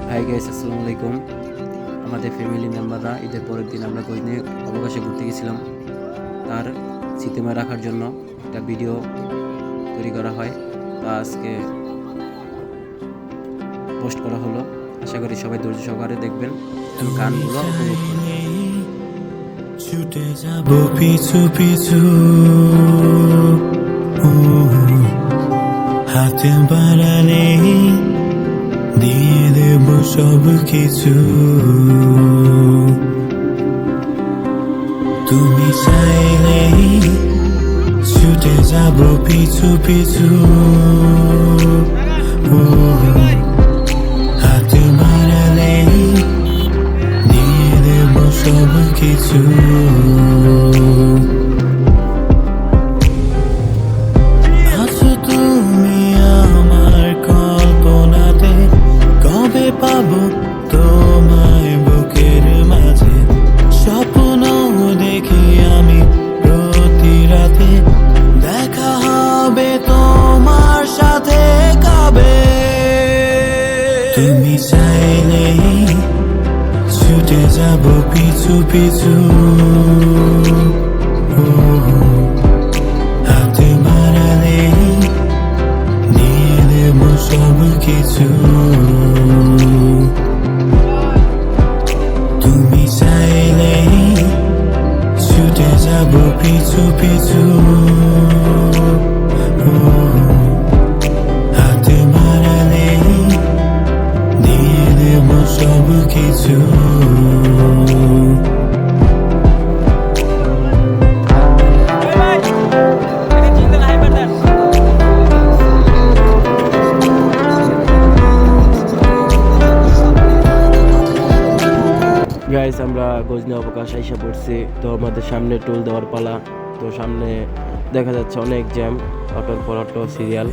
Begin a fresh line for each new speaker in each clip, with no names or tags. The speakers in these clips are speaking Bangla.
হাই গাইস, আসসালামু আলাইকুম। আমাদের ফ্যামিলি মেম্বাররা ঈদের পরের দিন আমরা গজনি অবকাশে ঘুরতে গেছিলাম। তার স্মৃতিময় রাখার জন্য একটা ভিডিও তৈরি করা হয়, তা আজকে পোস্ট করা হলো। আশা করি সবাই ধৈর্য সহকারে দেখবেন এবং গানগুলো উপভোগ করবেন।
ছুটে যাব পিছু পিছু, হাতে বাড়ালে দিয়ে দেব সব কিছু। তুমি চাইলে ছুটে যাব পিছু পিছু, হাতে বাড়ালে দিয়ে দেব সব কিছু। আছো তুমি আমার কল্পনাতে, কবে পাবো তোমায় বুকের মাঝে। স্বপ্ন দেখি আমি প্রতি রাতে, দেখা হবে তোমার সাথে কবে। তুমি চাইলে ছুটে যাব পিছু পিছু, হাতে বাড়ালে দিয়ে দেব সব কিছু। তুমি চাইলে ছুটে যাব পিছু পিছু, হাতে বাড়ালে দিয়ে দেব সব কিছু।
গাইস, আমরা গজনি অবকাশ আইসা পড়ছি। তো আমাদের সামনে টোল দেওয়ার পালা। তো সামনে দেখা যাচ্ছে অনেক জ্যাম, অটোর পর অটো সিরিয়াল।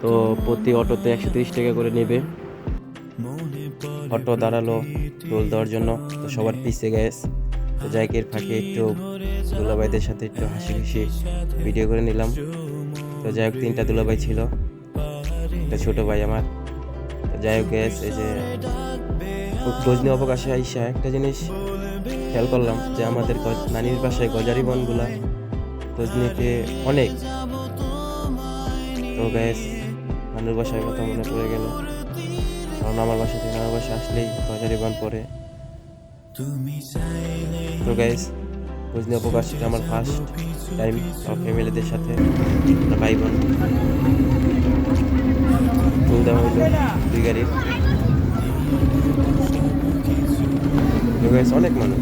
তো প্রতি অটোতে 130 টাকা করে নেবে। অটো দাঁড়ালো টোল দেওয়ার জন্য, তো সবার পিছিয়ে গ্যাস। তো জায়গের ফাঁকে একটু দুলাভাইদের সাথে একটু হাসি খুশি ভিডিও করে নিলাম। তো যাই হোক, 3টা দুলাভাই ছিল, একটা ছোট ভাই আমার। তো যাই হোক গ্যাস, এই যে গজনি অবকাশে আইসা একটা জিনিস খেয়াল করলাম যে আমাদের নানির বাসায় গজারি বনগুলা গজনিতে অনেক। তো গ্যাস, নানুর বাসায় কথা মনে পড়ে গেল, কারণ আমার বাসা থেকে নানুর বাসা আসলেই গজারি বন পড়ে। তো গ্যাস, গজনি অবকাশ ছিল আমার ফার্স্ট টাইম ফ্যামিলিদের সাথে, ভাই বোন। ফুল দেওয়া হইল 2 গাড়ির। তো গ্যাস, অনেক মানুষ,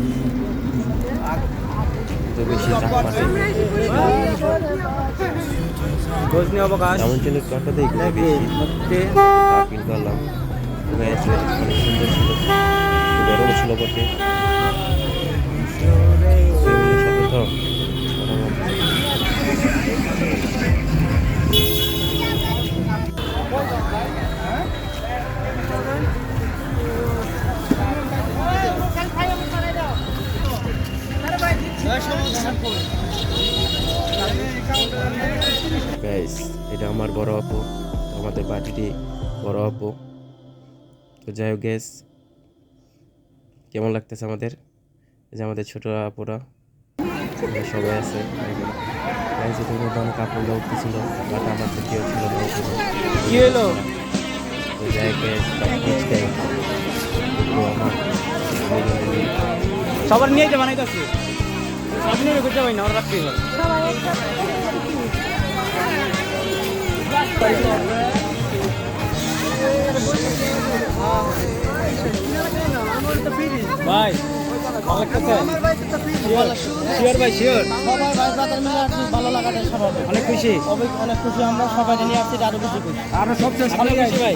তো বেশি চাপমাটে
গজনি অবকাশ
এমন ছিল টাকাতেই ফিল করলাম। তো গ্যাস, অনেক সুন্দর ছিল, গরম ছিল বটে। ফ্যামিলির সাথে তো গাইস, এটা আমার বড় আপু, আমাদের বাড়িটি বড় আপু। তো যাই হোক গ্যাস, কেমন লাগতেছে আমাদের, এই যে আমাদের ছোট আপুরা সবাই আছে। কাপড় দেওয়া উঠতেছিল, বাট আমার তো কেউ ছিল না।
কি হলো?
তো যাই হোক গ্যাস, আমার
সবার নিয়ে যে বানাইতেছে, আপনি করতে পারি না, ওরা রাখতে হবে। ভাই শিওর ভাই, শিওর
সবাই ভাই ব্রাদার মিলে আসছি, ভালো লাগাটা স্বাভাবিক।
অনেক খুশি,
অনেক খুশি আমরা, সবাই নিয়ে আসছি, আরো বেশি খুশি।
আরো সবচেয়ে ভালো খুশি ভাই।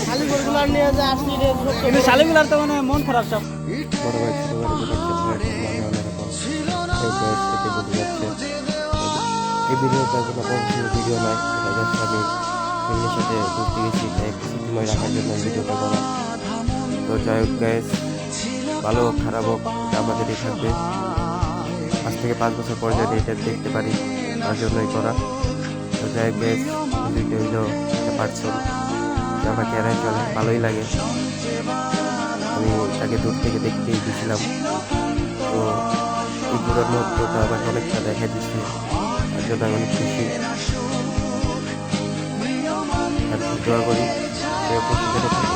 শালিগুড়গুলার নিয়ে যে আসছি,
কিন্তু শালিগুলার তো মানে মন খারাপ সব।
বড় ভাই ছোট ভাই এই ভিডিওটা কোনো প্রফেশনাল ভিডিও নয়, এটা জাস্ট আমি ফ্যামিলির সাথে ঘুরতে গেছি, তাই একটু স্মৃতিময় রাখার জন্য ভিডিওটা করা। তো যাই হোক গাইস, ভালো হোক খারাপ হোক, এটা আমাদেরই থাকবে। আজ থেকে 5 বছর পর যদি এটা দেখতে পারি তার জন্যই করা। তো যাই হোক গাইস, ভিডিও হইলো একটা পার্সন যে আমাকে এড়াই চলে, ভালোই লাগে। আমি তাকে দূর থেকে দেখতেই গেছিলাম, তো এই পুরোর মুহূর্তটা আমাকে অনেকটা দেখা দিচ্ছে, তার জন্য আমি অনেক খুশি। আর দোয়া করি সে উপস্থিত থাকে।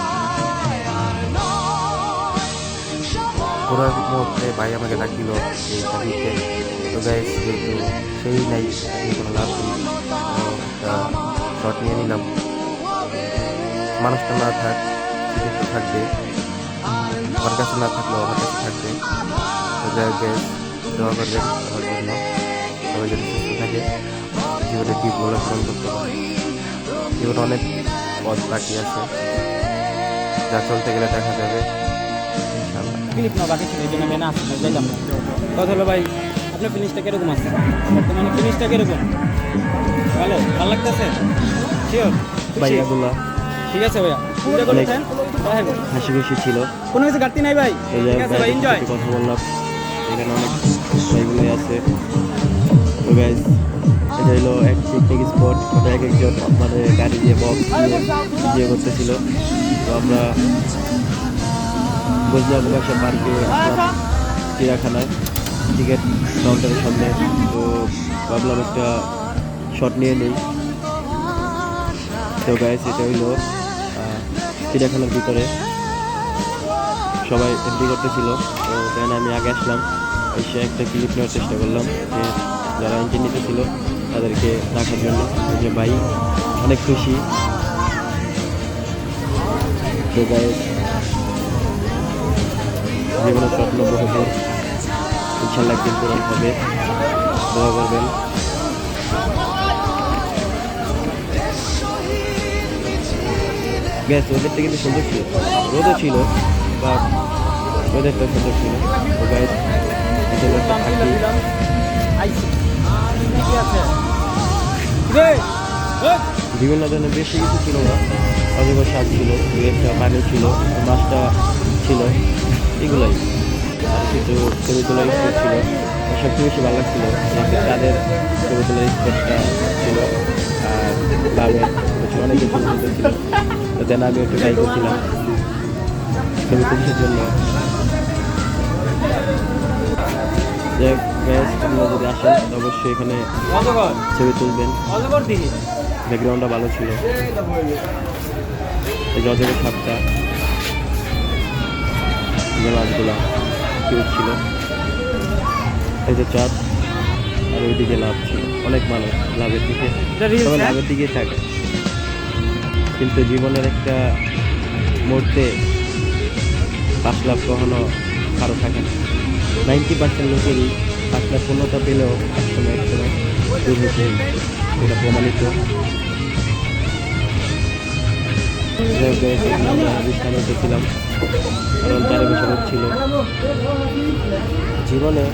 পুরো মুহূর্তে ভাই আমাকে ডাকিল এই তারিখে। তো গাইস, যেহেতু সেই নাই কোনো লাভ নেই, একটা শট নিয়ে নিলাম। মানুষটা না থাক, সে তো থাকবে, আমার কাছে না থাকলেও আমার কাছে থাকবে। তো যাই হোক গাইস, দোয়া করবেন আমার জন্য, সবাই যদি সুস্থ থাকে, জীবনে ডিপগুলো পূরণ করতে পারে। জীবনে অনেক পথ বাকি আছে, যা চলতে গেলে দেখা যাবে ইনশাআল্লাহ।
ক্লিপ না বাকি ছিল, এই জন্য আমি না আসতে যাইলাম না। কথা হলো ভাই, আপনার ফিনিশটা কিরকম আছে? বর্তমানে ফিনিশটা কিরকম? ভালো লাগতেছে? শিওর
ভাইয়াগুলা
ঠিক আছে ভাইয়া, পূজা করেছেন,
হাসি খুশি ছিল।
কোনো কিছু ঘাটতি নাই ভাই।
তো যাই
ঠিক
হোক
আছে ভাই,
ভাইদের
এনজয়।
সাথে কথা বললাম, এখানে অনেক ভাইগুলোই আছে। তো গাইজ, এটা হলো এক পিকনিক স্পট, ওটা এক একজন মানে গাড়ি দিয়ে বক্স দিয়ে করতেছিল। তো আমরা বজলা প্রকাশে পার্কে আসলাম, চিড়িয়াখানায় টিকিট কাউন্টারের সামনে। তো ভাবলাম একটা শট নিয়ে নিই। তো গাইজ, এটা হইলো চিড়িয়াখানার ভিতরে সবাই এন্ট্রি করতেছিল। তো দেন আমি আগে আসলাম, এসে একটা ক্লিপ নেওয়ার চেষ্টা করলাম যে যারা এন্ট্রি নিতেছিল তাদেরকে রাখার জন্য। এই যে ভাই অনেক খুশি। তো গাইজ, জীবনের স্বপ্ন বহুদূর, ইনশাল্লাহ একদিন পূরণ হবে, দোয়া করবেন। গ্যাস ওদেরটা কিন্তু সুন্দর ছিল, রোদও ছিল বা ওদেরটা সুন্দর ছিল। তো গাইজ, এটা হলো একটা থাকি। বিভিন্ন ধরনের বেশি কিছু ছিল না, অজগর সাপ ছিল, দু একটা পানি ছিল, মাছটা ছিল, এগুলাই। আর কিছু ছবি তোলার স্পট ছিল। সবচেয়ে বেশি ভালো লাগছিল যে তাদের ছবি তোলার স্পটটা ছিল, আর ক্লাবের অনেক কিছু ছিল। তো দেন আমি একটু ট্রাই করছিলাম ছবি তুলির জন্য। যাই হোক গ্যাস, আপনারা যদি আসেন তো অবশ্যই এখানে ছবি তুলবেন। ব্যাকগ্রাউন্ডটা ভালো ছিল। এই যে অজগর সাপটা, যে মাছগুলা কিউট ছিল। এই যে চাঁদ, আর ওইদিকে লাভ ছিল, অনেক মানুষ লাভের দিকে, সবাই লাভের দিকে থাকে। কিন্তু জীবনের একটা মুহূর্তে 5 লাখ কখনো কারো থাকে না। 90% লোকেরই 5 লাখ পূর্ণতা পেলেও একসময় দূর হতে, এটা প্রমাণিত। আমরা বিশ্রাম করছিলাম, কারণ চারিপাশে রোদ ছিল। জীবনে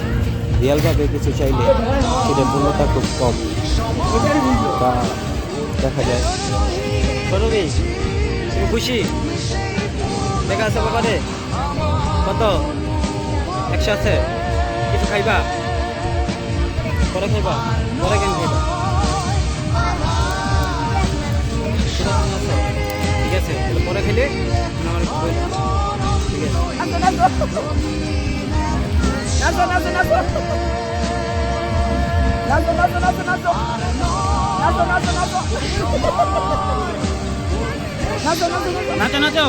রিয়ালভাবে কিছু চাইলে সেটা পূর্ণতা খুব কম, তা দেখা যায়।
তুমি খুশি? দেখা আছে বাবারে? কত 100 আছে? কিছু খাইবা? পরে খাইবা? পরে কেন খাইবা? ঠিক আছে, পরে খাইলে আমার ঠিক আছে। নাচো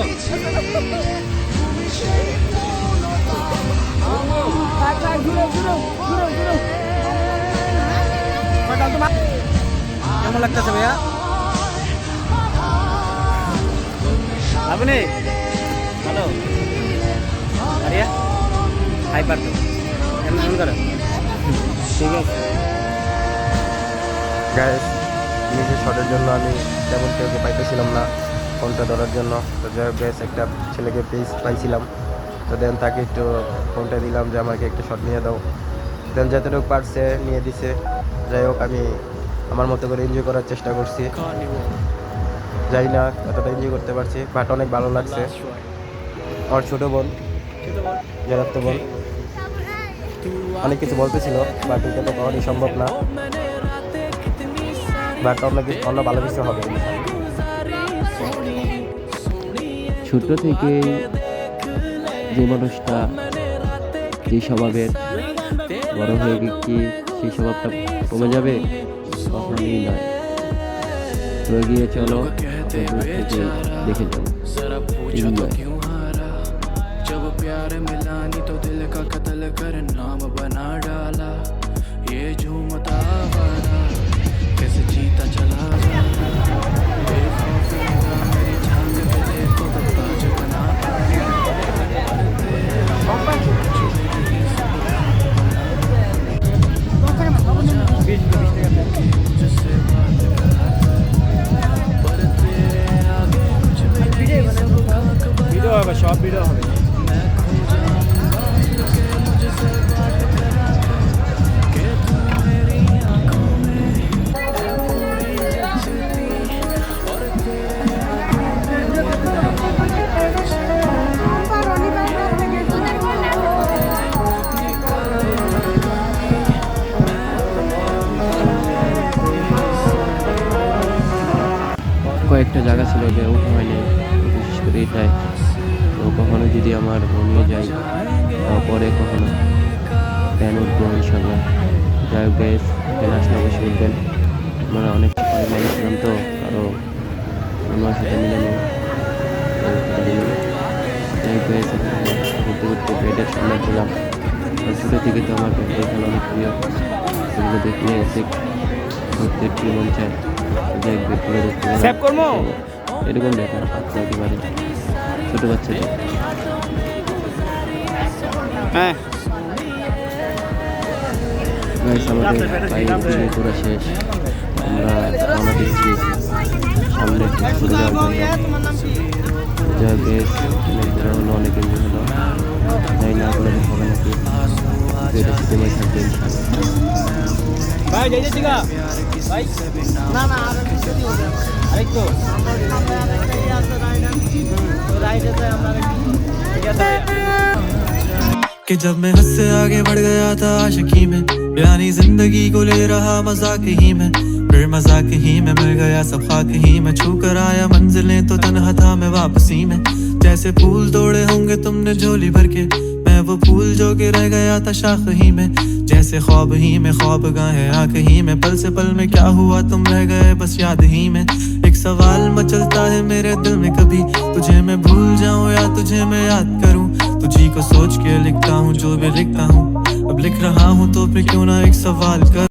কেমন লাগতেছে ভাইয়া? আপনি ভালো আরিয়া হাই পারতো এমন করে।
ঠিক আছে গাইস, নিজের শটের জন্য আমি তেমন কেউকে পাইতেছিলাম না ফোনটা ধরার জন্য। তো যাই হোক গাইস, একটা ছেলেকে পাইছিলাম। তো দেন তাকে একটু ফোনটা দিলাম যে আমাকে একটা শট নিয়ে দাও। দেন যতটুকু পারছে নিয়ে দিছে। যাই হোক, আমি আমার মতো করে এনজয় করার চেষ্টা করছি। যাই না এতটা এনজয় করতে পারছি, বাট অনেক ভালো লাগছে। আমার ছোটো বোন, জেরাত্ত বোন, অনেক কিছু বলতেছিল, বাট এটা তো কখনই সম্ভব না। বাট অন্য ভালো কিছু হবে।
ছোট থেকে যে মানুষটা যে স্বভাবের, বড় হয়ে কি সেই স্বভাবটা কমে যাবে? কখনই নয়। তো এগিয়ে চলো, দূর থেকে দেখে যাও। Enjoy.
जब प्यार मिला नहीं तो दिल का कत्ल कर नाम बना डाला, ये झूमता वाला कैसे जीता चला जा, बेखौफ लगा मेरी झांक के देखो तो ताज बना मुझसे बात करा, पर तेरे आगे कुछ भी नहीं, सब खाक
ভিডিও হবে, সব ভিডিও হবে।
मैं खो जाऊंगा के मुझसे बात करा, कि तू मेरी आंखों में पूरी जचती, और तेरे आंखों
কয়েকটা জায়গা ছিল যে উঠা হয়নি, বিশেষ করে এটাই। তো কখনো যদি আমার নিয়ে যাই, পরে কখনো প্ল্যান উঠবো ইনশাল্লাহ। যাই হোক গাইস, এখানে আসলে অবশ্যই উঠবেন। আমরা অনেক পরে গেছিলাম, তো আরও আমার সাথে মিলানো। যাই হোক গাইস, ঘুরতে ঘুরতে বেডের সামনে ছিলাম। আর ছোটো থেকে তো আমার বেড খেলা অনেক প্রিয়, সেগুলো দেখলে এসে ঘুরতে একটু মন চায়। যাই হোক বেড করে দেখতে গেলাম।
সেভ করবো?
এরকম দেখা বাচ্চা একেবারে ছোটো বাচ্চাদের।
হ্যাঁ,
গাইস, আমাদের বাইরে থেকে ঘোরা শেষ। আমরা রওনা দিচ্ছি সামনে একটু ঘুরে যাওয়ার জন্য। যা বেশ অনেক ঘোরা হলো, অনেক এনজয় হলো। যাই না আপনাদের হবে নাকি, এটা সিনেমায় থাকবে ইনশাআল্লাহ।
ভাই যাইতে চিকা ভাই,
না না আর কিছু দিও না।
আরেকটু
আমরা আরেকটা ইয়ে আছে রাইডে আমরা
ঠিক আছে।
कि जब मैं हद से आगे बढ़ गया था आशिकी में, यानी जिंदगी को ले रहा मजाक ही में, फिर मजाक ही में मिल गया सब खाक ही में, छू कर आया मंजिलें तो तन्हा था मैं वापसी में, जैसे फूल तोड़े होंगे तुमने झोली भर के, मैं वो फूल जो के रह गया था शाख ही में, जैसे ख्वाब ही में ख्वाब गाहे आंख ही में, पल से पल में क्या हुआ तुम रह गए बस याद ही में। एक सवाल मचलता है मेरे दिल में, कभी तुझे मैं भूल जाऊं या तुझे मैं याद करूं, तुझी को सोच के लिखता हूँ जो भी लिखता हूँ, अब लिख रहा हूँ तो फिर क्यों ना एक सवाल कर।